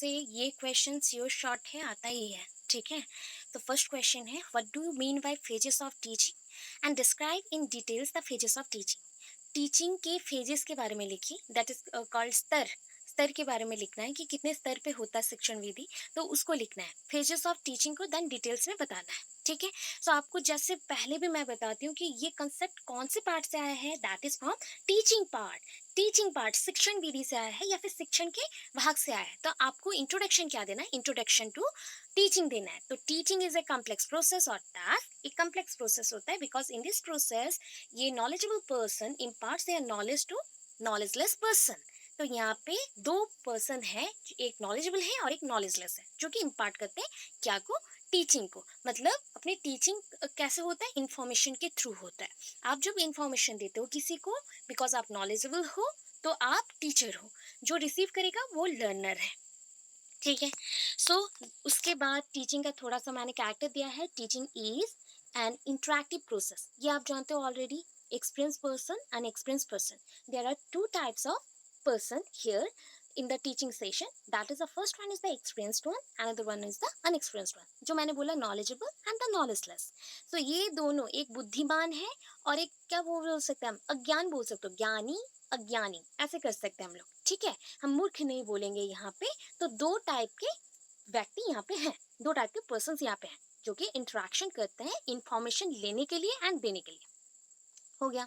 से ये question your short है, आता ही है। ठीक है, तो फर्स्ट क्वेश्चन है, what do you mean by phases of teaching and describe in details the phases of teaching. Teaching के फेजेस के बारे में लिखिए, दैट इज कॉल्ड स्तर। स्तर के बारे में लिखना है कि कितने स्तर पे होता है शिक्षण विधि, तो उसको लिखना है। फेजेस ऑफ टीचिंग को देन डिटेल्स में बताना है। ठीक है, सो आपको जैसे पहले भी मैं बताती हूँ कि ये कंसेप्ट कौन से पार्ट से आया है, that is from teaching part. Teaching part शिक्षण विधि से आया है या फिर शिक्षण के भाग से आया है। तो आपको इंट्रोडक्शन क्या देना है, इंट्रोडक्शन टू टीचिंग देना है। तो teaching is a complex process और टास्क एक कॉम्प्लेक्स प्रोसेस होता है, बिकॉज इन दिस प्रोसेस ये knowledgeable person imparts their knowledge to knowledgeless person. तो यहाँ पे दो पर्सन है, एक नॉलेजेबल है और एक नॉलेजलेस है, जो कि इम्पार्ट करते हैं क्या को, टीचिंग को। मतलब अपनी टीचिंग कैसे होता है, इंफॉर्मेशन के थ्रू होता है। आप जब इंफॉर्मेशन देते हो किसी को, बिकॉज आप नॉलेजेबल हो, तो आप टीचर हो। जो रिसीव करेगा वो लर्नर है। ठीक है, सो उसके बाद टीचिंग का थोड़ा सा मैंने कैरेक्टर दिया है। Teaching is an interactive process, ये आप जानते हो already. Experience person and experience person, there are two types of person here in the teaching session. That is, the first one is the experienced one, another one is the unexperienced one. जो मैंने बोला knowledgeable and the knowledgeless. So ये दोनों, एक बुद्धिमान है और एक क्या बोल सकते हैं हम, अज्ञान बोल सकते हो, ज्ञानी अज्ञानी ऐसे कर सकते हैं हम लोग। ठीक है, हम मूर्ख नहीं बोलेंगे यहाँ पे। तो दो टाइप के व्यक्ति यहाँ पे हैं, दो टाइप के पर्सन यहाँ पे हैं, जो कि इंटरेक्शन करते हैं इंफॉर्मेशन लेने के लिए एंड देने के लिए। हो गया।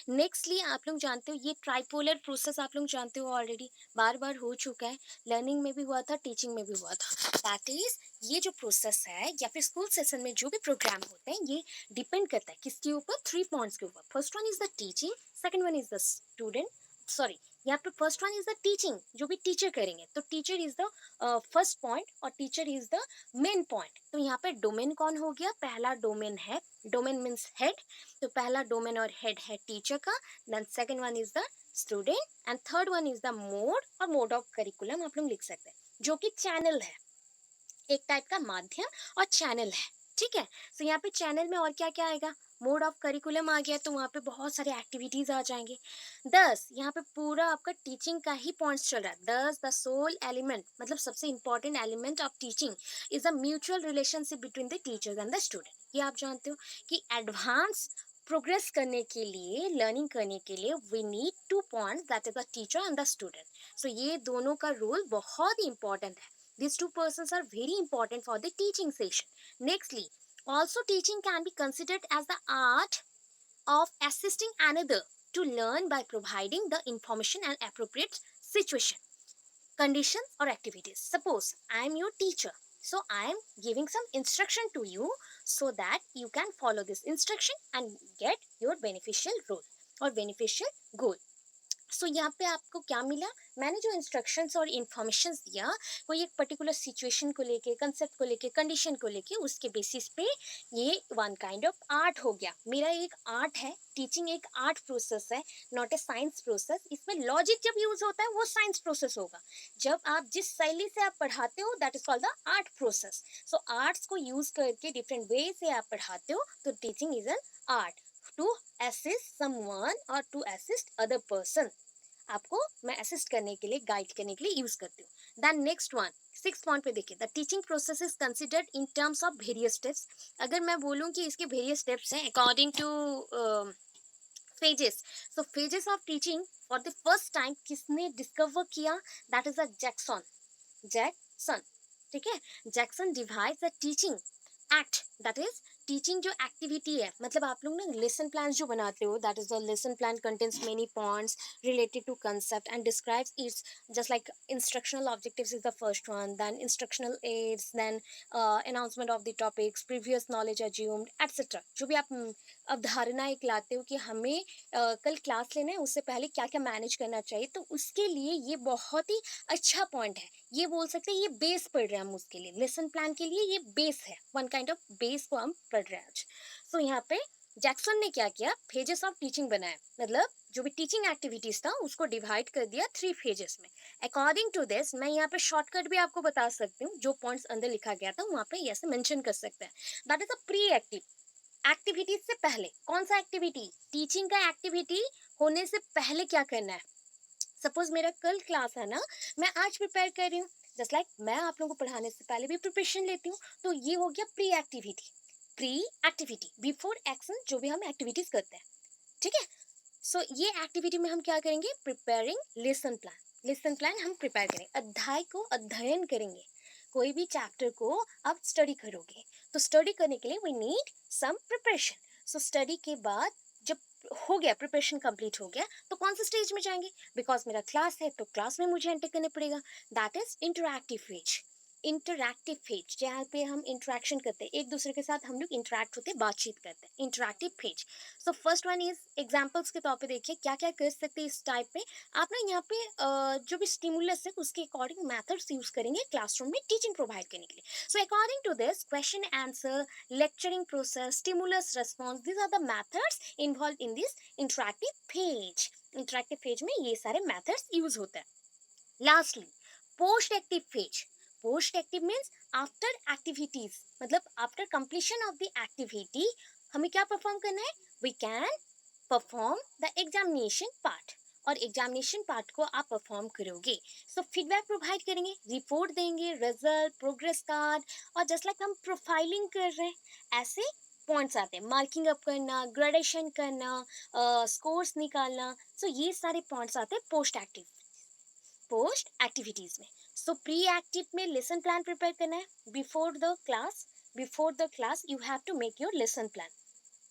नेक्स्टली आप लोग जानते हो ये ट्राइपोलर प्रोसेस, आप लोग जानते हो ऑलरेडी, बार बार हो चुका है। लर्निंग में भी हुआ था, टीचिंग में भी हुआ था। दैट इज, ये जो प्रोसेस है या फिर स्कूल सेशन में जो भी प्रोग्राम होते हैं, ये डिपेंड करता है किसके ऊपर, 3 पॉइंट्स के ऊपर। First one is the teaching, second one is the student, sorry, यहाँ पे first one is the teaching, जो भी टीचर करेंगे, तो teacher is the first point और teacher is the main point. तो यहाँ पे डोमेन कौन हो गया, पहला डोमेन है, डोमेन मीन्स हेड। तो पहला डोमेन और हेड है टीचर का, then second one is the student and third one is the mode और मोड ऑफ करिकुलम आप लोग लिख सकते हैं, जो कि चैनल है, एक टाइप का माध्यम और चैनल है। ठीक है, तो यहाँ पे चैनल में और क्या क्या आएगा, मोड ऑफ करिकुलम आ गया, तो वहाँ पे बहुत सारे एक्टिविटीज आ जाएंगे। 10 यहाँ पे पूरा आपका टीचिंग का ही पॉइंट्स चल रहा है। 10 द सोल एलिमेंट, मतलब सबसे important element of teaching is a mutual relationship between the teachers and the student. ये आप जानते हो कि एडवांस प्रोग्रेस करने के लिए, लर्निंग करने के लिए, we need 2 points, that is the teacher and the student. So ये दोनों का रोल बहुत ही इंपॉर्टेंट है। These two persons are very important for the teaching session. Nextly, also teaching can be considered as the art of assisting another to learn by providing the information and appropriate situation, conditions or activities. Suppose I am your teacher, so I am giving some instruction to you so that you can follow this instruction and get your beneficial role or beneficial goal. सो यहाँ पे आपको क्या मिला, मैंने जो instructions और information दिया, कोई एक पर्टिकुलर सिचुएशन को लेके, कंसेप्ट को लेके, कंडीशन को लेके, उसके बेसिस पे ये वन काइंड ऑफ आर्ट हो गया। मेरा एक आर्ट है, टीचिंग एक आर्ट प्रोसेस है, नॉट ए साइंस प्रोसेस। इसमें लॉजिक जब यूज होता है वो साइंस प्रोसेस होगा। जब आप जिस शैली से आप पढ़ाते हो, that is called the art process. So arts को यूज करके डिफरेंट वे से आप पढ़ाते हो, तो teaching is an art to assist someone और टू असिस्ट अदर पर्सन। आपको मैं असिस्ट करने के लिए, गाइड करने के लिए यूज करती हूँ। देन नेक्स्ट वन, 6 पॉइंट पे देखिए, the teaching process is considered in terms of various steps. अगर मैं बोलूँ कि इसके वेरियस स्टेप्स हैं according two phases, so phases of teaching for the first time किसने डिस्कवर किया, that is a Jackson. Jackson, ठीक है, Jackson divides the teaching act, that is teaching जो एक्टिविटी है, मतलब आप लोग ना लेसन प्लान जो बनाते हो, that is the lesson plan contains many points related to concept and describes its, just like instructional objectives is the first one, then instructional aids, then announcement of the topics, previous knowledge assumed, etc. जो भी आप अवधारणा एक लाते हो कि हमें कल class लेना है, उससे पहले क्या क्या मैनेज करना चाहिए, तो उसके लिए ये बहुत ही अच्छा पॉइंट है। ये बोल सकते हैं ये बेस पढ़ रहे हैं हम, उसके लिए लेसन प्लान के लिए ये बेस है, वन काइंड ऑफ बेस को हम पढ़ रहे हैं आज। सो यहाँ पे जैक्सन ने क्या किया, फेजेस ऑफ टीचिंग बनाया, मतलब जो भी टीचिंग एक्टिविटीज था उसको डिवाइड कर दिया 3 फेजेस में। अकॉर्डिंग टू दिस, मैं यहाँ पे शॉर्टकट भी आपको बता सकती हूँ, जो पॉइंट्स अंदर लिखा गया था वहाँ पे ऐसे मेंशन कर सकते हैं। That is a pre active, activities से पहले। कौन सा एक्टिविटी, टीचिंग का एक्टिविटी होने से पहले क्या करना है। सपोज मेरा कल क्लास है ना, मैं आज प्रिपेयर कर रही हूँ, जस्ट लाइक मैं आप लोगों को पढ़ाने से पहले भी प्रिपरेशन लेती हूँ, तो ये हो गया प्री एक्टिविटी बिफोर एक्शन, जो भी हम एक्टिविटीज करते हैं, ठीक है। सो ये एक्टिविटी में हम क्या करेंगे, प्रिपेयरिंग लेसन प्लान हम प्रिपेयर करेंगे, अध्याय को अध्ययन करेंगे। कोई भी चैप्टर को आप स्टडी करोगे, तो स्टडी करने के लिए we need some preparation. So study के बाद जब हो गया, प्रिपरेशन कंप्लीट हो गया, तो कौन सा स्टेज में जाएंगे, बिकॉज मेरा क्लास है तो क्लास में मुझे एंटर करना पड़ेगा, दैट इज इंटरैक्टिव फेज, जहाँ पे हम इंटरेक्शन करते हैं, एक दूसरे के साथ हम लोग इंटरेक्ट होते हैं, बातचीत करते हैं, interactive phase. So first one is examples के तौर पे देखिए क्या क्या कर सकते हैं इस टाइप में आप ना, यहाँ पे जो भी स्टिमुलस है उसके अकॉर्डिंग मेथड्स यूज करेंगे क्लासरूम में टीचिंग प्रोवाइड करने के लिए। So according to this, question answer, lecturing process, stimulus response, these are the methods involve in this interactive phase में ये सारे मेथड्स यूज होते हैं। Lastly, post active means after activities, मतलब after completion of the activity हमें क्या perform करना है, we can perform the examination part, और एग्जामिनेशन पार्ट को आप परफॉर्म करोगे, सो फीडबैक प्रोवाइड करेंगे, रिपोर्ट देंगे, रिजल्ट, प्रोग्रेस कार्ड, और जस्ट लाइक हम प्रोफाइलिंग कर रहे हैं ऐसे पॉइंट्स आते हैं, मार्किंग अप करना, ग्रेडेशन करना, स्कोर्स निकालना, सो ये सारे पॉइंट्स आते हैं पोस्ट एक्टिविटीज में। सो प्री एक्टिव में लेसन प्लान प्रिपेयर करना है, before the class you have to make your lesson plan,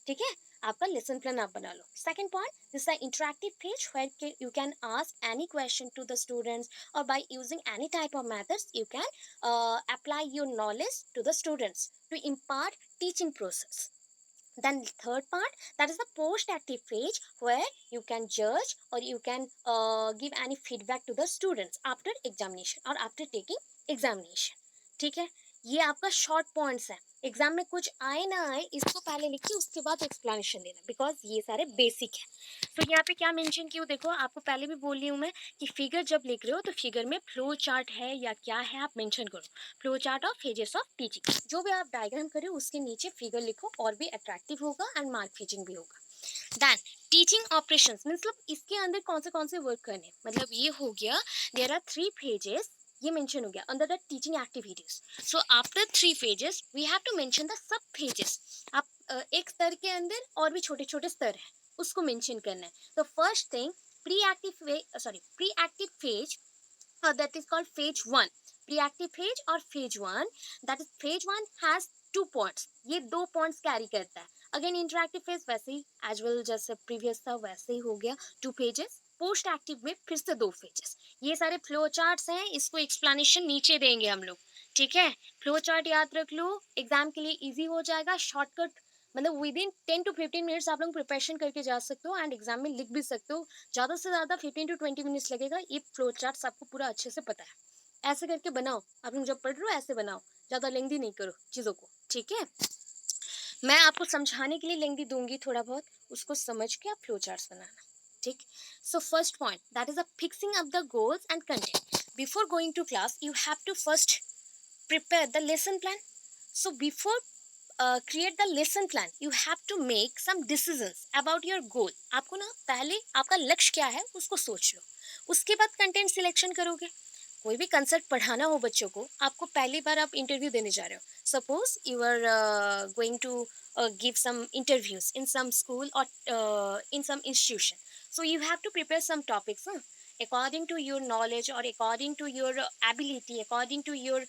ठीक है, आपका लेसन प्लान आप बना लो। Second point, this is the interactive phase where you can ask any question to the students, और by using any type of methods you can apply your knowledge to the students to impart teaching process. Then third part, that is the post active phase where you can judge or you can give any feedback to the students after examination or after taking examination, ठीक है। ये आपका short points है, exam में कुछ आए ना आए इसको पहले लिखिए, उसके बाद एक्सप्लेनेशन देना, बिकॉज ये सारे बेसिक है। तो यहाँ पे क्या मेंशन किया देखो, आपको पहले भी बोल रही हूँ मैं कि फिगर जब लिख रहे हो तो फिगर में फ्लो चार्ट है या क्या है आप मेंशन करो, flow chart of phases of teaching, जो भी आप डायग्राम करो उसके नीचे फिगर लिखो, और भी अट्रैक्टिव होगा एंड मार्क फेजिंग भी होगा। देन टीचिंग ऑपरेशंस, मतलब इसके अंदर कौन से वर्क करने, मतलब ये हो गया, देयर आर 3 पेजेस, ये मेंशन हो गया under the teaching activities. So after 3 pages we have to mention the sub pages. आप एक स्तर के अंदर और भी छोटे छोटे स्तर है, उसको मेंशन करना है। तो first thing, pre active phase, that is called phase 1, pre-active phase और phase 1, that is phase 1 has 2 points, ये 2 points कैरी करता है। अगेन इंटरैक्टिव फेज वैसे ही एज वेल जैसे प्रीवियस था वैसे ही हो गया, 2 पेजेस। पोस्ट एक्टिव में फिर से 2 पेजेस। ये सारे फ्लो चार्ट्स हैं, इसको एक्सप्लेनेशन नीचे देंगे हम लोग, ठीक है। फ्लो चार्ट याद रख लो, एग्जाम के लिए इजी हो जाएगा, शॉर्टकट, मतलब विद इन 10 to 15 मिनट्स आप लोग प्रिपरेशन करके जा सकते हो एंड एग्जाम में लिख भी सकते हो। ज़्यादा से ज़्यादा 15 to 20 मिनट्स लगेगा, ये फ्लो चार्ट्स आपको पूरा अच्छे से पता है, ऐसे करके बनाओ, आप लोग जब पढ़ रहे हो ऐसे बनाओ, ज़्यादा लेंदी नहीं करो चीज़ों को, ठीक है। मैं आपको समझाने के लिए लेंदी दूंगी थोड़ा बहुत, उसको समझ के आप फ्लो चार्ट्स बनाना, ठीक। So first point, that is a fixing up the goals and content. Before going to class you have to first prepare the lesson plan. So before create the lesson plan you have to make some decisions about your goal. आपको ना पहले आपका लक्ष्य क्या है उसको सोच लो, उसके बाद कंटेंट सिलेक्शन करोगे। कोई भी कंसेप्ट पढ़ाना हो बच्चों को, आपको पहली बार आप इंटरव्यू देने जा रहे हो, suppose you are going to give some interviews in some school or in some institution, so you have to prepare some topics, according to your knowledge or according to your ability, according to your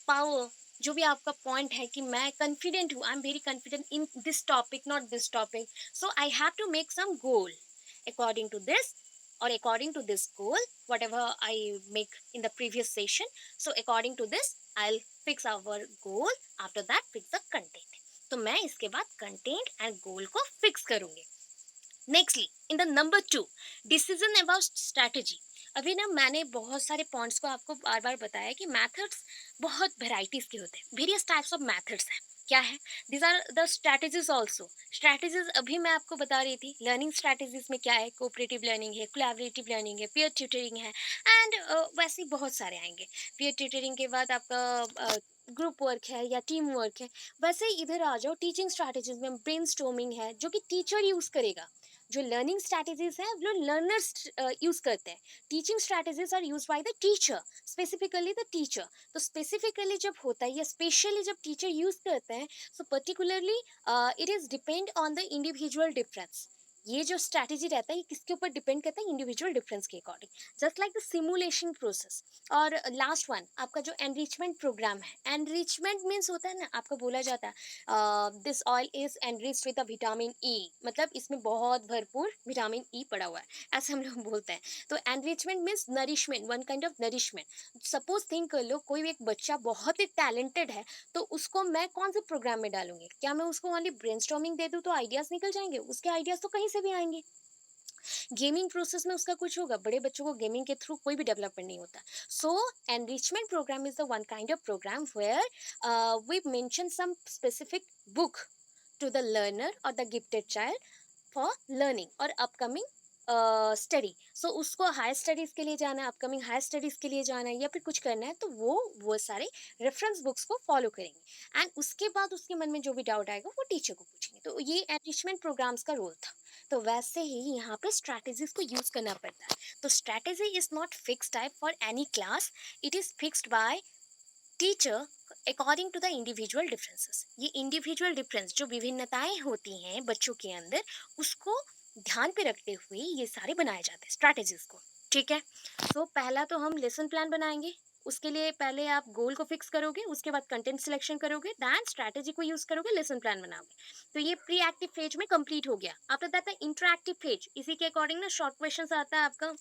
power, जो भी आपका point है कि मैं confident हूँ, I am very confident in this topic, not this topic, so I have to make some goal according to this, or according to this goal whatever I make in the previous session, so according to this I'll fix our goal, after that fix the content। तो मैं इसके बाद content and गोल को fix करूंगी। Nextly in the number 2, decision about strategy. अभी ना मैंने बहुत सारे पॉइंट्स को आपको बार बार बताया कि मेथड्स बहुत वेराइटीज के होते हैं, वेरियस टाइप्स ऑफ मेथड्स हैं, क्या है, this are the strategies also. Strategies अभी मैं आपको बता रही थी, लर्निंग स्ट्रैटेजीज में क्या है, कोऑपरेटिव लर्निंग है, कोलैबोरेटिव लर्निंग है, पीयर ट्यूटरिंग है, एंड वैसे ही बहुत सारे आएंगे। पीयर ट्यूटरिंग के बाद आपका ग्रुप वर्क है या टीम वर्क है। वैसे इधर आ जाओ, टीचिंग स्ट्रैटेजीज में ब्रेनस्टॉर्मिंग है जो कि टीचर यूज करेगा, जो लर्निंग स्ट्रैटेजीज है वो लर्नर्स यूज करते हैं. Teaching strategies are use by the teacher, specifically the teacher. तो स्पेसिफिकली जब होता है या स्पेशली जब टीचर यूज करते हैं, so particularly it is depend on the individual difference. ये जो स्ट्रैटेजी रहता है ये किसके ऊपर डिपेंड करता है, इंडिविजुअल डिफरेंस के according. Just like the simulation process. और लास्ट वन आपका जो एनरिचमेंट प्रोग्राम है. एनरिचमेंट मीन्स होता है ना, आपको बोला जाता है this oil is enriched with vitamin E, मतलब इसमें बहुत भरपूर विटामिन ई पड़ा हुआ है, ऐसे हम लोग बोलते हैं. तो enrichment means nourishment, one kind of nourishment. Suppose think कर लो कोई एक बच्चा बहुत ही टैलेंटेड है, तो उसको मैं कौन से प्रोग्राम में डालूंगी? क्या मैं उसको ओनली ब्रेनस्टॉर्मिंग दे दूं तो आइडियाज निकल जाएंगे? उसके आइडियाज तो कहीं से भी आएंगे. गेमिंग प्रोसेस में उसका कुछ होगा. बड़े बच्चों को गेमिंग के थ्रू कोई भी डेवलपमेंट नहीं होता. So enrichment programme is the one kind of programme where we mention some specific book to the learner or the gifted child for learning or upcoming study. So उसको higher studies के लिए जाना है, upcoming higher studies के लिए जाना है या फिर कुछ करना है, तो वो सारे रेफरेंस बुक्स को फॉलो करेंगे. एंड उसके बाद उसके मन में जो भी डाउट आएगा वो टीचर को पूछेंगे. तो ये एनरिचमेंट प्रोग्राम्स का रोल था. तो वैसे ही यहाँ पे स्ट्रैटेजीज को यूज करना पड़ता है. तो strategy is not fix type for any class, it is fixed by teacher according to the individual differences. ये इंडिविजुअल डिफरेंस जो विभिन्नताएं होती हैं बच्चों के अंदर, उसको ध्यान पे रखते हुए ये सारे बनाए जाते हैं स्ट्रैटेजीज को. ठीक है. तो पहला तो हम लेसन प्लान बनाएंगे. उसके लिए पहले आप गोल को फिक्स करोगे, उसके बाद कंटेंट सिलेक्शन करोगे, दैन स्ट्रैटेजी को यूज करोगे, लेसन प्लान बनाओगे. तो ये प्री एक्टिव फेज में कंप्लीट हो गया. After that the interactive phase. इसी के अकॉर्डिंग ना शॉर्ट क्वेश्चंस आता है आपका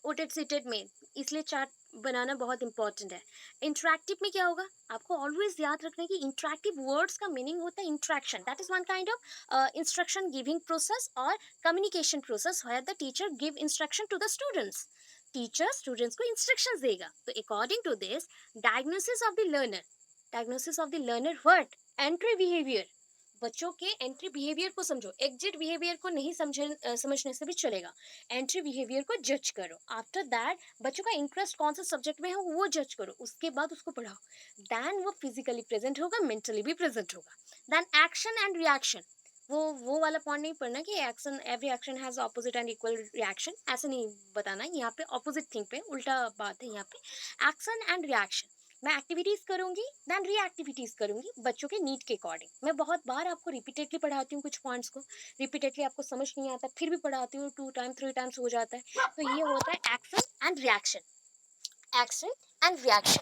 ओटेड सीटेड में, इसलिए चार्ट बनाना बहुत इंपॉर्टेंट है. इंटरैक्टिव में क्या होगा, आपको ऑलवेज याद रखना है कि इंटरैक्टिव वर्ड्स का मीनिंग होता है interaction. That is one kind of instruction giving process और communication process where the teacher give instruction to the students. Teacher students को इंस्ट्रक्शंस देगा. तो according to this diagnosis of the learner. Diagnosis of the learner what? Entry behaviour. बच्चों के entry behaviour को समझो. Exit behaviour को नहीं समझने से भी चलेगा. एंट्री बिहेवियर को जज करो. आफ्टर दैट बच्चों का इंटरेस्ट कौन सा सब्जेक्ट में है वो जज करो. उसके बाद उसको पढ़ाओ. देन वो फिजिकली प्रेजेंट होगा, मेंटली भी प्रेजेंट होगा. Then action and reaction. वो वाला पॉइंट नहीं पढ़ना कि action, every action has opposite and equal reaction, ऐसे नहीं बताना. यहाँ पे ऑपोजिट थिंग पे उल्टा बात है. यहाँ पे एक्शन एंड रिएक्शन. मैं एक्टिविटीज करूंगी, देन री एक्टिविटीज करूंगी बच्चों के नीड के अकॉर्डिंग. मैं बहुत बार आपको रिपीटेडली पढ़ाती हूँ कुछ पॉइंट्स को. रिपीटेडली आपको समझ नहीं आता, फिर भी पढ़ाती हूँ, 2 टाइम 3 टाइम्स हो जाता है. तो ये होता है action and reaction. Action and reaction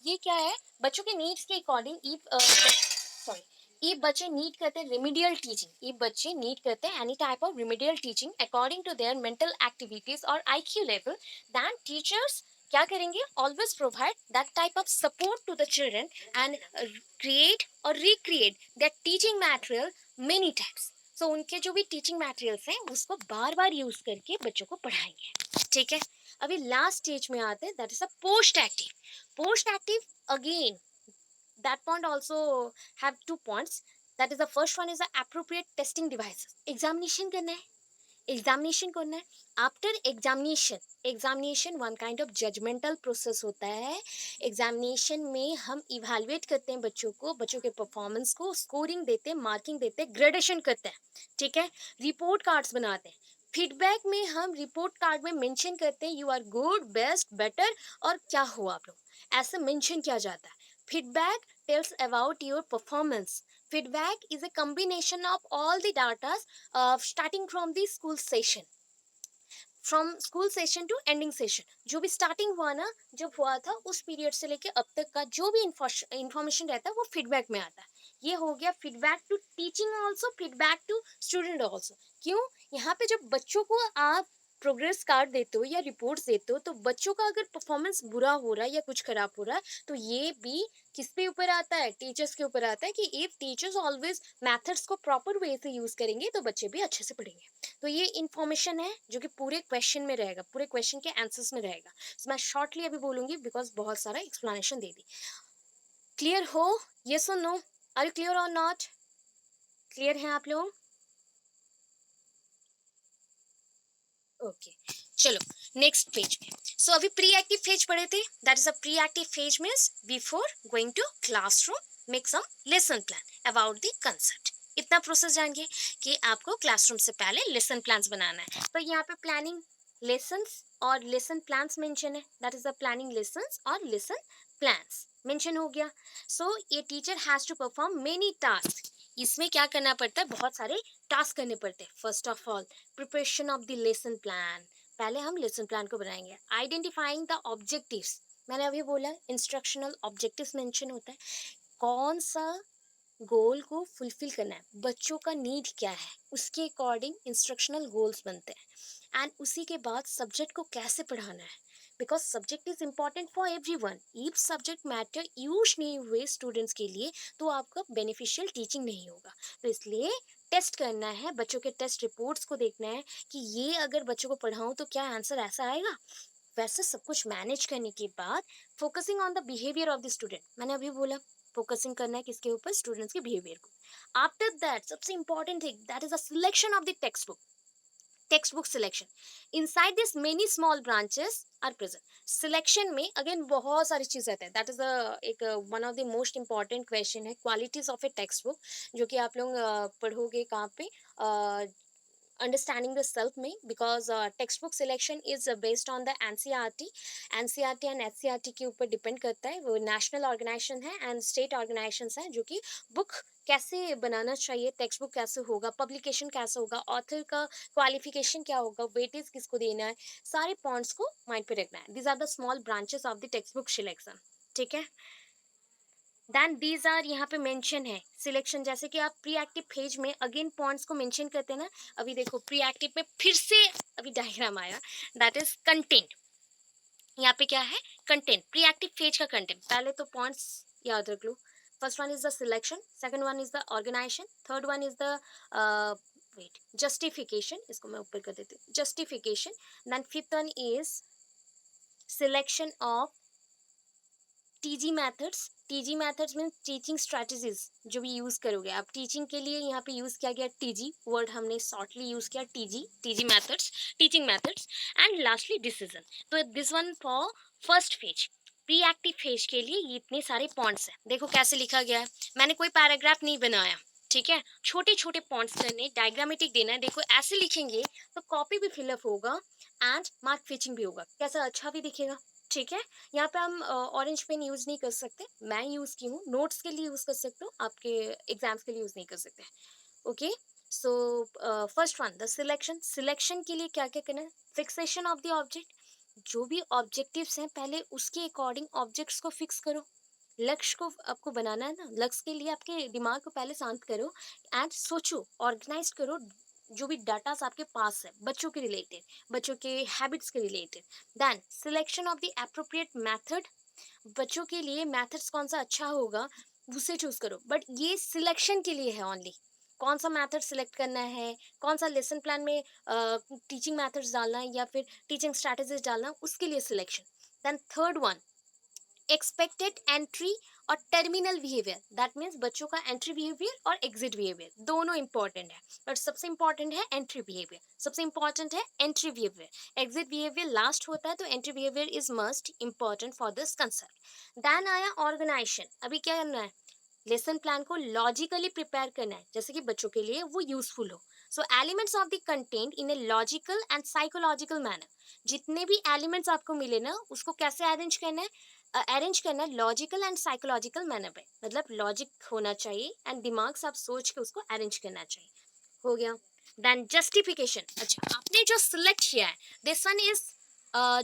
ये क्या है? बच्चों के नीड्स के अकॉर्डिंग. सॉरी, ये बच्चे नीड करते हैं रिमीडियल टीचिंग. ये बच्चे नीड करते हैं any type of remedial teaching according to their mental activities और आईक्यू लेवल. दैन टीचर्स क्या करेंगे? Always provide that type of support to the children and create और recreate that teaching material many times. So उनके जो भी teaching materials हैं उसको बार बार use करके बच्चों को पढ़ाएंगे. ठीक है. अभी लास्ट स्टेज में आते हैं, that is a post active. Post active again that point also have 2 points. That is the first one is the appropriate testing devices. Examination करना है. एग्जामिनेशन करना है. After examination one kind of judgemental process होता है. Examination में हम evaluate करते हैं बच्चों को, बच्चों के परफॉर्मेंस को, स्कोरिंग देते हैं, मार्किंग देते हैं, ग्रेडेशन करते हैं. ठीक है. रिपोर्ट कार्ड्स बनाते हैं. फीडबैक में हम रिपोर्ट कार्ड में मेंशन करते हैं you are good, best, better और क्या हो आप लोग, ऐसे मेंशन किया जाता है. Feedback tells about your performance. Feedback is a combination of all the data starting from the school session. From school session to ending session. जो भी स्टार्टिंग हुआ ना, जब हुआ था उस पीरियड से लेके अब तक का जो भी इंफॉर्मेशन रहता है वो फीडबैक में आता है. ये हो गया feedback to teaching also, feedback to student also. क्यों? यहाँ पे जब बच्चों को आप प्रोग्रेस कार्ड देते हो या रिपोर्ट्स देते हो, तो बच्चों का अगर परफॉर्मेंस बुरा हो रहा है या कुछ खराब हो रहा है, तो ये भी किस पे ऊपर आता है? टीचर्स के ऊपर आता है कि इफ टीचर्स ऑलवेज मेथड्स को प्रॉपर वे से यूज करेंगे तो बच्चे भी अच्छे से पढ़ेंगे. तो ये इन्फॉर्मेशन है जो कि पूरे क्वेश्चन में रहेगा, पूरे क्वेश्चन के आंसर्स में रहेगा. मैं शॉर्टली अभी बोलूंगी बिकॉज बहुत सारा एक्सप्लेनेशन दे दी. क्लियर हो? यस और नो? आर यू क्लियर और नॉट? क्लियर हैं आप लोग? ओके. चलो नेक्स्ट पेज में. सो अभी प्री एक्टिव फेज पढ़े थे. That is a pre active phase means before going to classroom make some lesson plan about the concept. इतना प्रोसेस जानिए कि आपको क्लासरूम से पहले लेसन प्लान्स बनाना है। तो यहाँ पे प्लानिंग लेसन्स और लेसन प्लान्स मेंशन है, that is the planning lessons और लेसन प्लान्स मेंशन हो गया। सो ये teacher has to perform many task, इसमें क्या करना पड़ता है, बहुत सारे टास्क करने पड़ते हैं। First of all preparation of the lesson plan, पहले हम लेसन प्लान को बनाएंगे। आइडेंटिफाइंग द ऑब्जेक्टिव्स, मैंने अभी बोला इंस्ट्रक्शनल ऑब्जेक्टिव्स मेंशन होता है, कौन सा गोल को फुलफिल करना है, बच्चों का नीड क्या है, उसके अकॉर्डिंग इंस्ट्रक्शनल गोल्स बनते हैं। एंड उसी के बाद सब्जेक्ट को कैसे पढ़ाना है, because subject is important for everyone. If subject matter use नहीं हुए स्टूडेंट्स के लिए तो आपका बेनिफिशियल टीचिंग नहीं होगा। तो इसलिए टेस्ट करना है, बच्चों के टेस्ट रिपोर्ट्स को देखना है कि ये अगर बच्चों को पढ़ाऊँ तो क्या आंसर ऐसा आएगा। वैसे सब कुछ मैनेज करने के बाद focusing on the behaviour of the student, मैंने अभी बोला फोकसिंग करना है किसके ऊपर, स्टूडेंट्स के बिहेवियर को। आफ्टर दैट सबसे important thing that is the selection of the textbook selection. Inside this many small branches are present. Selection में अगेन बहुत सारी चीज़ रहता है, दैट इज एक one of the most important question है, qualities of a textbook, जो कि आप लोग पढ़ोगे कहाँ पे, understanding the self में, because textbook selection is based on the NCERT। NCERT and SCERT के ऊपर डिपेंड करता है, वो नेशनल ऑर्गेनाइजेशन है एंड स्टेट ऑर्गेनाइजेशंस हैं जो कि बुक कैसे बनाना चाहिए, टेक्स्ट बुक कैसे होगा, पब्लिकेशन कैसे होगा, ऑथर का क्वालिफिकेशन क्या होगा, वेटेज किसको देना है, सारे पॉइंट्स को माइंड पे रखना है। These are the small branches of the textbook selection, ठीक है। देन दीज आर यहाँ पे मेंशन है सिलेक्शन, जैसे कि आप प्री एक्टिव फेज में अगेन पॉइंट्स को मेंशन करते हैं ना। अभी देखो प्री एक्टिव में फिर से अभी डायग्राम आया, दैट इज कंटेंट। यहाँ पे क्या है, कंटेंट, प्री एक्टिव फेज का कंटेंट। पहले तो पॉइंट्स याद रख लो, first one is the selection, second one is the organisation, third one is the weight justification, इसको मैं ऊपर कर देती हूँ, justification. Then fifth one is selection of TG methods. TG methods mean teaching strategies, जो भी यूज करोगे आप टीचिंग के लिए, यहाँ पे यूज किया गया टीजी वर्ड, हमने शॉर्टली यूज किया TG, TG methods, teaching methods. And lastly decision. तो this one for first phase, pre active phase के लिए ये इतने सारे पॉइंट्स हैं। देखो कैसे लिखा गया है, मैंने कोई पैराग्राफ नहीं बनाया, ठीक है, छोटे छोटे पॉइंट्स करने, डायग्रामेटिक देना है। देखो ऐसे लिखेंगे तो कॉपी भी फिलअप होगा एंड मार्क फिचिंग भी होगा, कैसा अच्छा भी दिखेगा, ठीक है। यहाँ पे हम ऑरेंज पेन यूज़ नहीं कर सकते, मैं यूज़ की हूँ, नोट्स के लिए यूज़ कर सकते हो, आपके एग्जाम्स के लिए यूज़ नहीं कर सकते। Okay, so first one the selection. Selection के लिए क्या क्या करना है, फिक्सेशन ऑफ द ऑब्जेक्ट, जो भी ऑब्जेक्टिव्स हैं पहले उसके अकॉर्डिंग ऑब्जेक्ट्स को फिक्स करो। लक्ष्य को आपको बनाना है ना, लक्ष्य के लिए आपके दिमाग को पहले शांत करो एंड सोचो, ऑर्गेनाइज करो जो भी डाटास आपके पास है बच्चों के रिलेटेड, बच्चों के हैबिट्स के related. Then selection of the appropriate method, बच्चों के लिए मेथड्स कौन सा अच्छा होगा उसे चूज करो, बट ये सिलेक्शन के लिए है ओनली, कौन सा मेथड सिलेक्ट करना है, कौन सा लेसन प्लान में टीचिंग मेथड्स डालना है या फिर टीचिंग स्ट्रैटेजीज डालना है, उसके लिए selection. Then third one expected entry और टर्मिनल बिहेवियर, दैट मीन्स बच्चों का एंट्री बिहेवियर और एग्जिट बिहेवियर दोनों इंपॉर्टेंट है, बट सबसे इंपॉर्टेंट है एंट्री बिहेवियर, सबसे इंपॉर्टेंट है entry behaviour. Exit behaviour last होता है, तो entry behaviour is must important for this concept. Then आया ऑर्गेनाइजेशन। अभी क्या करना है, लेसन प्लान को लॉजिकली प्रिपेयर करना है, जैसे कि बच्चों के लिए वो यूजफुल हो। So elements of the content in a logical and psychological manner, जितने भी एलिमेंट्स आपको मिले ना उसको कैसे अरेंज करना है, अरेंज करना है लॉजिकल एंड साइकोलॉजिकल मैनर पे, मतलब लॉजिक होना चाहिए एंड दिमाग से आप सोच के उसको अरेंज करना चाहिए। हो गया। देन जस्टिफिकेशन, अच्छा आपने जो सिलेक्ट किया है this one is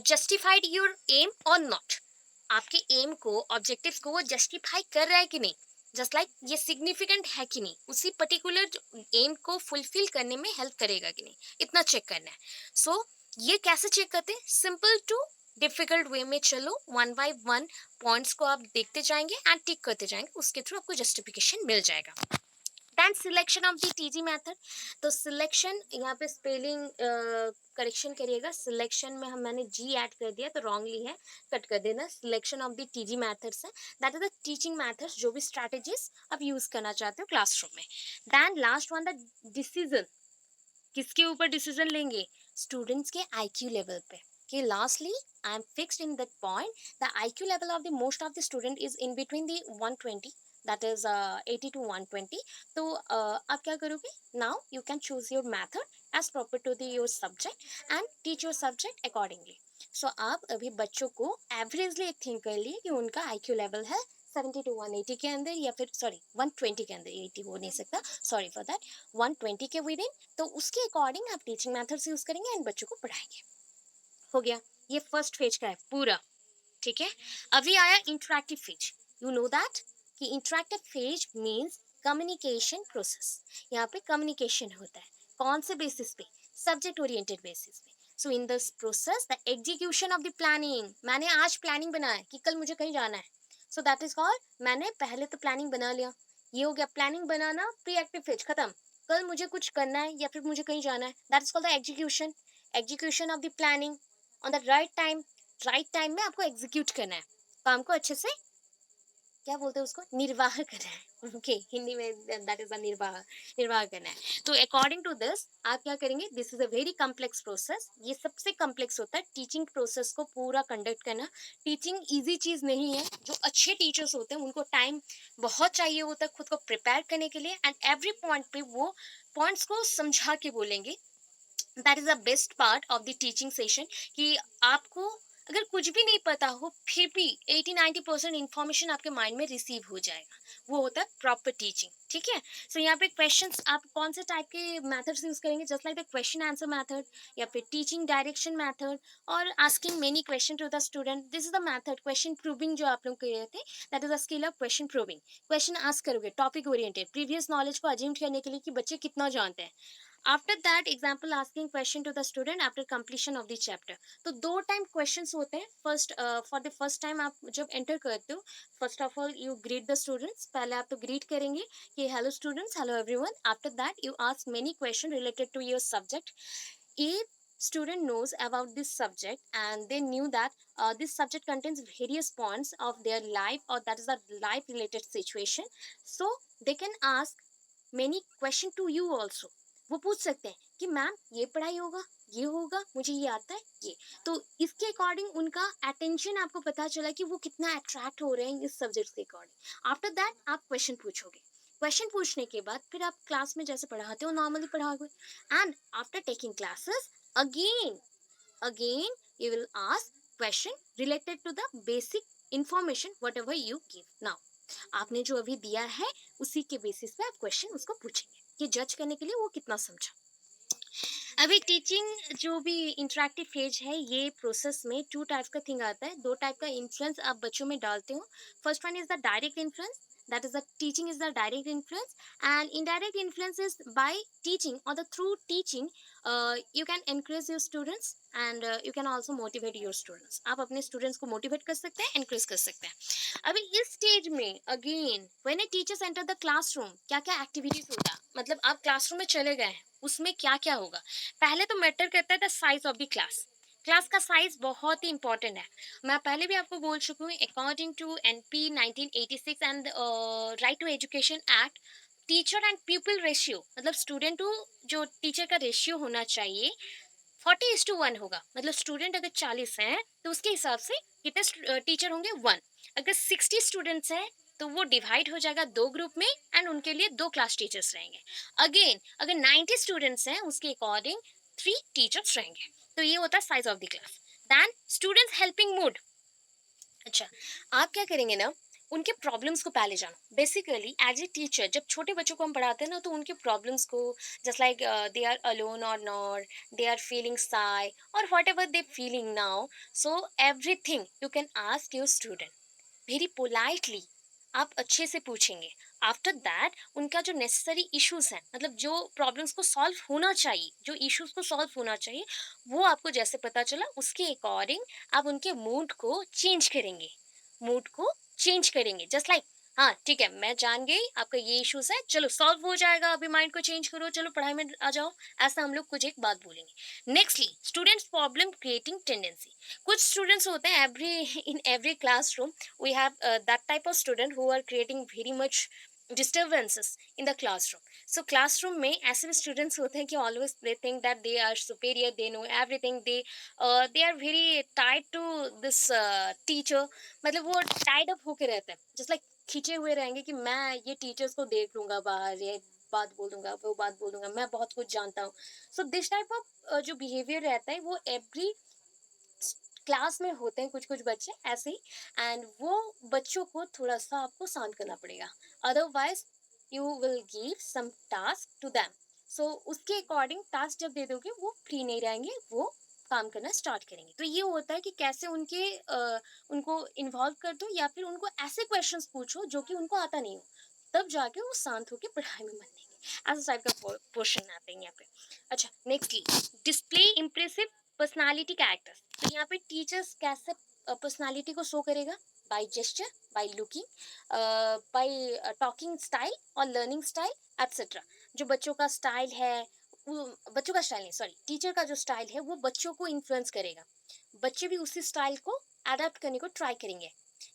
justified your aim और नॉट, आपके एम को ऑब्जेक्टिव्स को वो जस्टिफाई कर रहा है कि नहीं, जस्ट लाइक ये सिग्निफिकेंट है कि नहीं, उसी पर्टिकुलर एम को फुलफिल करने में हेल्प करेगा कि नहीं, इतना चेक करना है। सो ये कैसे चेक करते हैं, सिंपल टू डिफिकल्ट वे में चलो, वन बाय वन पॉइंट्स को आप देखते जाएंगे एंड टिक करते जाएंगे, उसके थ्रू आपको जस्टिफिकेशन मिल जाएगा। Then selection of the TG method. तो सिलेक्शन यहाँ पे स्पेलिंग करेक्शन करिएगा, सिलेक्शन में हम मैंने जी ऐड कर दिया तो रॉन्गली है, कट कर देना। Selection of the TG methods है, that is the teaching methods, जो भी स्ट्रैटेजीज आप यूज करना चाहते हो क्लासरूम में। Then last one the decision, किसके ऊपर डिसीजन लेंगे, स्टूडेंट्स के आईक्यू लेवल पे। कि lastly I am fixed in that point, the IQ level of the most of the student is in between the 120, that is 80 to 120. तो आप क्या करोगे, now you can choose your method as proper to the your subject and teach your subject accordingly. So आप अभी बच्चों को averagely एक think कर लिए कि उनका IQ लेवल है 70 to 180 के अंदर, या फिर सॉरी 120 के अंदर, 80 हो नहीं सकता, सॉरी फॉर दैट, 120 के विद इन. तो उसके अकॉर्डिंग आप टीचिंग मेथड्स यूज करेंगे एंड बच्चों को पढ़ाएंगे. हो गया, ये फर्स्ट फेज का है पूरा. ठीक है, अभी आया interactive phase. You know that कि interactive phase means communication process. यहाँ पे कम्युनिकेशन होता है कौन से बेसिस पे, सब्जेक्ट ओरिएंटेड बेसिस पे. So in this process the execution of the planning, मैंने आज प्लानिंग बनाया कि कल मुझे कहीं जाना है, सो दैट इज कॉल्ड, मैंने पहले तो प्लानिंग बना लिया, ये हो गया प्लानिंग बनाना, प्री एक्टिव फेज खत्म. कल मुझे कुछ करना है या फिर मुझे कहीं जाना है, that is called the execution. Execution of the planning on the right time में आपको एग्जीक्यूट करना है, काम को अच्छे से क्या बोलते हैं उसको, निर्वाह करना है. ओके, हिंदी में दैट इज द निर्वाह करना है. तो अकॉर्डिंग टू दिस आप क्या करेंगे, this is a very complex process. ये सबसे कम्प्लेक्स होता है टीचिंग प्रोसेस को पूरा कंडक्ट करना. टीचिंग इजी चीज नहीं है. जो अच्छे टीचर्स होते हैं उनको टाइम बहुत चाहिए होता है खुद को प्रिपेयर करने के लिए, एंड एवरी पॉइंट पे वो पॉइंट्स को समझा के बोलेंगे. That is the best part of the teaching session, कि आपको अगर कुछ भी नहीं पता हो फिर भी 80-90% इंफॉर्मेशन आपके माइंड में रिसीव हो जाएगा. वो होता है प्रॉपर टीचिंग. ठीक है, सो यहाँ पे क्वेश्चंस आप कौन से टाइप के मेथड्स यूज करेंगे, just like the question answer method, या फिर टीचिंग डायरेक्शन मेथड, और asking many question to the student. This is the method. Question proving जो आप लोग कह रहे थे, that is the skill of question proving. Question ask करोगे टॉपिक ओरिएंटेड, प्रीवियस नॉलेज को अज्यूम करने के लिए कि बच्चे कितना जानते हैं. After that example asking question to the student after completion of the chapter. तो दो टाइम क्वेश्चंस होते हैं. First, for the first time आप जब एंटर करते हो, first of all you greet the students. पहले आप तो ग्रीट करेंगे कि hello students, hello everyone. After that you ask many question related to your subject. If student knows about this subject and they knew that this subject contains various points of their life, or that is a life related situation, so they can ask many question to you also. वो पूछ सकते हैं कि ma'am ये पढ़ाई होगा, ये होगा, मुझे ये आता है ये. तो इसके अकॉर्डिंग उनका अटेंशन आपको पता चला कि वो कितना अट्रैक्ट हो रहे हैं इस सब्जेक्ट के अकॉर्डिंग. आफ्टर दैट आप क्वेश्चन पूछोगे. क्वेश्चन पूछने के बाद फिर आप क्लास में जैसे पढ़ाते हो नॉर्मली पढ़ाओगे. And after taking classes again you will ask question related to the basic information whatever you give. now आपने जो अभी दिया है उसी के बेसिस पे आप क्वेश्चन उसको पूछेंगे कि जज करने के लिए वो कितना समझा. अभी टीचिंग जो भी इंटरेक्टिव फेज है, ये प्रोसेस में टू टाइप्स का थिंग आता है. दो टाइप का इन्फ्लुएंस आप बच्चों में डालते हो. First one is the direct influence, that is the teaching is the direct influence, and indirect influence is by teaching or the through teaching you can encourage your students and you can also motivate your students. आप अपने students को motivate कर सकते हैं, encourage कर सकते हैं. अभी इस स्टेज में again when A teachers enter the classroom, क्या क्या एक्टिविटीज होता है, मतलब आप क्लासरूम में चले गए हैं, उसमें क्या क्या होगा. पहले तो मैटर करता है the size of the class. Class का साइज बहुत ही इंपॉर्टेंट है. मैं पहले भी आपको बोल चुकी हूँ, according to NP 1986 and right to education act, teacher and people ratio, मतलब स्टूडेंट टू जो टीचर का रेशियो होना चाहिए 40:1 होगा. मतलब स्टूडेंट अगर 40 हैं तो उसके हिसाब से कितने टीचर होंगे, 1. अगर 60 स्टूडेंट्स हैं तो वो डिवाइड हो जाएगा दो ग्रुप में एंड उनके लिए दो क्लास टीचर्स रहेंगे. अगेन अगर 90 स्टूडेंट्स हैं उसके अकॉर्डिंग 3 टीचर्स रहेंगे. तो ये होता है size of the class. Then students helping mood. अच्छा, आप क्या करेंगे ना, उनके प्रॉब्लम्स को पहले जानो. बेसिकली एज ए टीचर जब छोटे बच्चों को हम पढ़ाते हैं ना, तो उनके प्रॉब्लम्स को, just like they are alone or not, they are feeling shy or whatever they feeling now, so everything you can ask your student very politely. आप अच्छे से पूछेंगे. आफ्टर दैट उनका जो नेसेसरी इश्यूज हैं, मतलब जो प्रॉब्लम्स को सॉल्व होना चाहिए, जो इश्यूज को सॉल्व होना चाहिए, वो आपको जैसे पता चला उसके अकॉर्डिंग आप उनके मूड को चेंज करेंगे. जस्ट लाइक हाँ ठीक है, मैं जान गई आपका ये इश्यूज है, चलो सॉल्व हो जाएगा, अभी माइंड को चेंज करो, चलो पढ़ाई में आ जाओ. ऐसा हम लोग कुछ एक बात बोलेंगे. Nextly students problem creating tendency. कुछ स्टूडेंट्स होते हैं in every classroom we have that type of student who are creating very much disturbances in the classroom. So classroom में ऐसे भी students होते हैं कि always they think that they are superior, they know everything, they are very tied to this teacher. मतलब वो tied up होके रहते हैं, just like खिंचे हुए रहेंगे कि मैं ये टीचर्स को देख लूंगा बाहर, ये बात बोल दूंगा, वो बात बोल दूंगा, मैं बहुत कुछ जानता हूँ। सो दिस टाइप ऑफ जो बिहेवियर रहता है वो एवरी क्लास में होते हैं, कुछ कुछ बच्चे ऐसे ही। एंड वो बच्चों को थोड़ा सा आपको शांत करना पड़ेगा, otherwise you will give some task to them. So उसके अकॉर्डिंग टास्क जब दे दोगे वो फ्री नहीं रहेंगे, वो काम करना स्टार्ट करेंगे। तो ये होता है कि कैसे उनको इन्वॉल्व कर दो, या फिर उनको ऐसे क्वेश्चंस पूछो जो कि उनको आता नहीं हो, तब जाके वो शांत होकर पढ़ाई में मन देंगे। ऐसा टाइप का क्वेश्चन आते हैं यहाँ पे। अच्छा, nextly, display impressive personality characters. तो यहाँ पे टीचर्स कैसे पर्सनालिटी को शो करेगा? By gesture, by looking, by talking style और लर्निंग स्टाइल एटसेट्रा। जो बच्चों का स्टाइल है, वो बच्चों का स्टाइल नहीं, सॉरी, टीचर का जो स्टाइल है वो बच्चों को इन्फ्लुएंस करेगा। बच्चे भी उसी स्टाइल को अडेप्ट करने को ट्राई करेंगे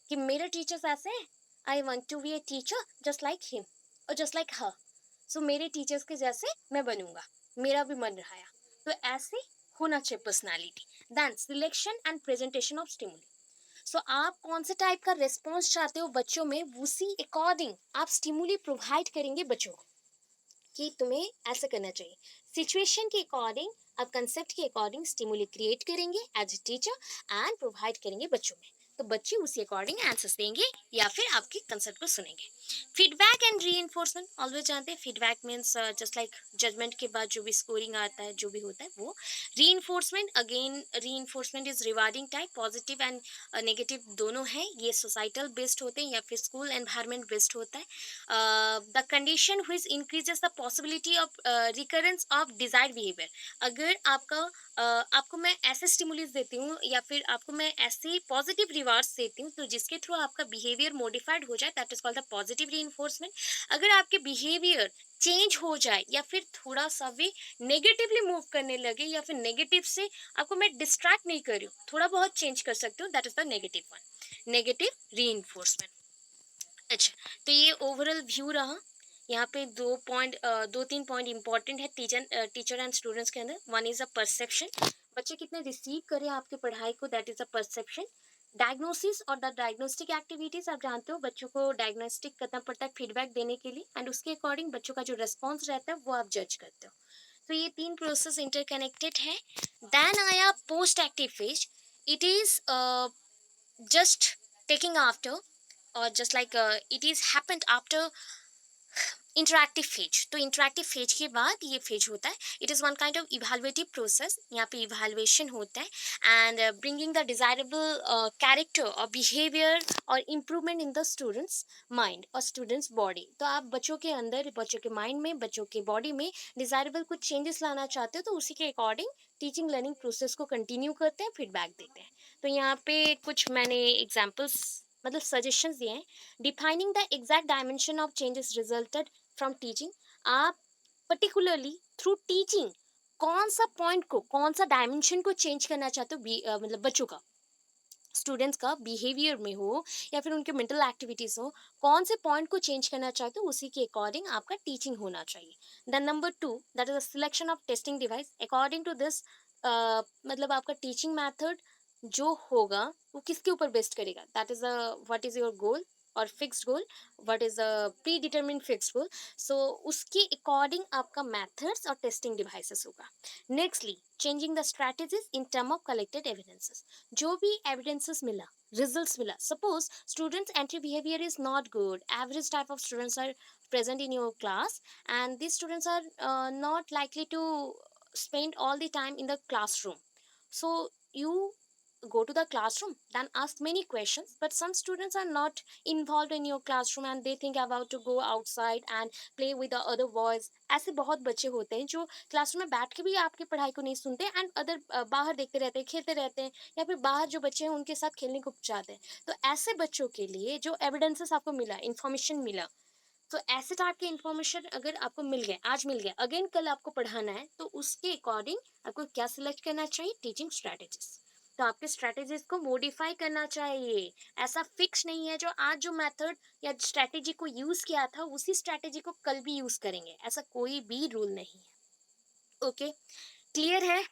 कि मेरे टीचर्स ऐसे हैं, I want to be a teacher just like him और जस्ट लाइक हर। सो मेरे टीचर्स के जैसे मैं बनूंगा, मेरा भी मन रहा है। तो ऐसे होना चाहिए personality. Then selection and presentation of stimuli. So आप कौन से टाइप का रिस्पॉन्स चाहते हो बच्चों में, उसी अकॉर्डिंग आप स्टिमुली प्रोवाइड करेंगे बच्चों को कि तुम्हें ऐसा करना चाहिए। सिचुएशन के अकॉर्डिंग आप कंसेप्ट के अकॉर्डिंग स्टिमुली क्रिएट करेंगे as a teacher and provide करेंगे बच्चों में। तो बच्चे उसी अकॉर्डिंग आंसर्स देंगे या फिर आपके कंसेप्ट को सुनेंगे। फीडबैक एंड रीइंफोर्समेंट, ऑलवेज जानते हैं feedback means just like judgement के बाद जो भी स्कोरिंग आता है, जो भी होता है वो। Reinforcement, again reinforcement is rewarding type, positive and negative दोनों है। ये सोसाइटल बेस्ड होते हैं या फिर स्कूल एनवायरमेंट बेस्ड होता है। The condition which increases the possibility of recurrence of desired behavior। अगर आपको मैं ऐसे स्टिमुलस देती हूँ या फिर आपको मैं ऐसे पॉजिटिव रिवार्ड्स देती हूँ तो जिसके थ्रू आपका बिहेवियर मॉडिफाइड हो जाए, that is called the positive reinforcement. अगर आपके बिहेवियर चेंज हो जाए या फिर थोड़ा सा भी नेगेटिवली मूव करने लगे या फिर नेगेटिव से आपको मैं डिस्ट्रैक्ट नहीं कर रही हूँ, थोड़ा बहुत चेंज कर सकती हूँ, that is the negative one, negative reinforcement. अच्छा, तो ये ओवरऑल व्यू रहा। यहाँ पे दो तीन पॉइंट इंपॉर्टेंट है टीचर एंड स्टूडेंट्स के अंदर। वन इज अ परसेप्शन, बच्चे कितने रिसीव करें आपके पढ़ाई को, that is a perception. Diagnosis और द डायग्नोस्टिक एक्टिविटीज, आप जानते हो बच्चों को डायग्नोस्टिक करना पड़ता है फीडबैक देने के लिए, एंड उसके अकॉर्डिंग बच्चों का जो रेस्पॉन्स रहता है वो आप जज करते हो। तो ये तीन प्रोसेस इंटरकनेक्टेड है। देन आया post active phase. It is just taking after, or just like it is happened after interactive phase. तो इंटरैक्टिव फेज के बाद ये फेज होता है, it is one kind of evaluative process. यहाँ पे इवेलुएशन होता है and bringing the desirable character और बिहेवियर और improvement in the students mind और स्टूडेंट्स बॉडी। तो आप बच्चों के अंदर, बच्चों के माइंड में, बच्चों के बॉडी में डिजायरेबल कुछ चेंजेस लाना चाहते हो तो उसी के अकॉर्डिंग टीचिंग लर्निंग प्रोसेस को कंटिन्यू करते हैं, फीडबैक देते हैं। तो यहाँ पे कुछ मैंने एग्जाम्पल्स मतलब सजेशंस दिए हैं। Defining the exact dimension of changes resulted from teaching. आप पर्टिकुलरली थ्रू टीचिंग कौन सा पॉइंट को, कौन सा डायमेंशन को चेंज करना चाहते हो, मतलब बच्चों का, स्टूडेंट्स का बिहेवियर में हो या फिर उनके मेंटल एक्टिविटीज हो, कौन से पॉइंट को चेंज करना चाहते हो उसी के अकॉर्डिंग आपका टीचिंग होना चाहिए। Then number 2, that is the selection of testing device according to this. मतलब आपका टीचिंग मेथड जो होगा वो किसके ऊपर बेस्ड करेगा, that is what is your goal और fixed goal, what is a predetermined fixed goal. So उसके अकॉर्डिंग आपका मेथड्स और टेस्टिंग डिवाइसेस होगा। Nextly, changing the strategies in term of collected evidences. जो भी एविडेंसेस मिला, results मिला, suppose students entry behavior is not good, average type of students are present in your class, and these students are not likely to spend all the time in the classroom. So you go to the classroom, then ask many questions, but some students are not involved in your classroom and they think about to go outside and play with the other boys। ऐसे बहुत बच्चे होते हैं जो classroom में बैठ के भी आपकी पढ़ाई को नहीं सुनते एंड अदर बाहर देखते रहते हैं, खेलते रहते हैं, या फिर बाहर जो बच्चे हैं उनके साथ खेलने को चाहते हैं। तो ऐसे बच्चों के लिए जो एविडेंसेस आपको मिला, इंफॉर्मेशन मिला, तो ऐसे टाइप के इंफॉर्मेशन अगर आपको मिल गए, आज मिल गया, अगेन कल आपको पढ़ाना है, तो उसके अकॉर्डिंग आपको क्या सिलेक्ट करना चाहिए, टीचिंग स्ट्रेटेजीज। तो आपके स्ट्रेटेजीज को मॉडिफाई करना चाहिए। ऐसा फिक्स नहीं है जो आज जो मेथड या स्ट्रेटेजी को यूज किया था उसी स्ट्रेटेजी को कल भी यूज करेंगे, ऐसा कोई भी रूल नहीं है। ओके, क्लियर है?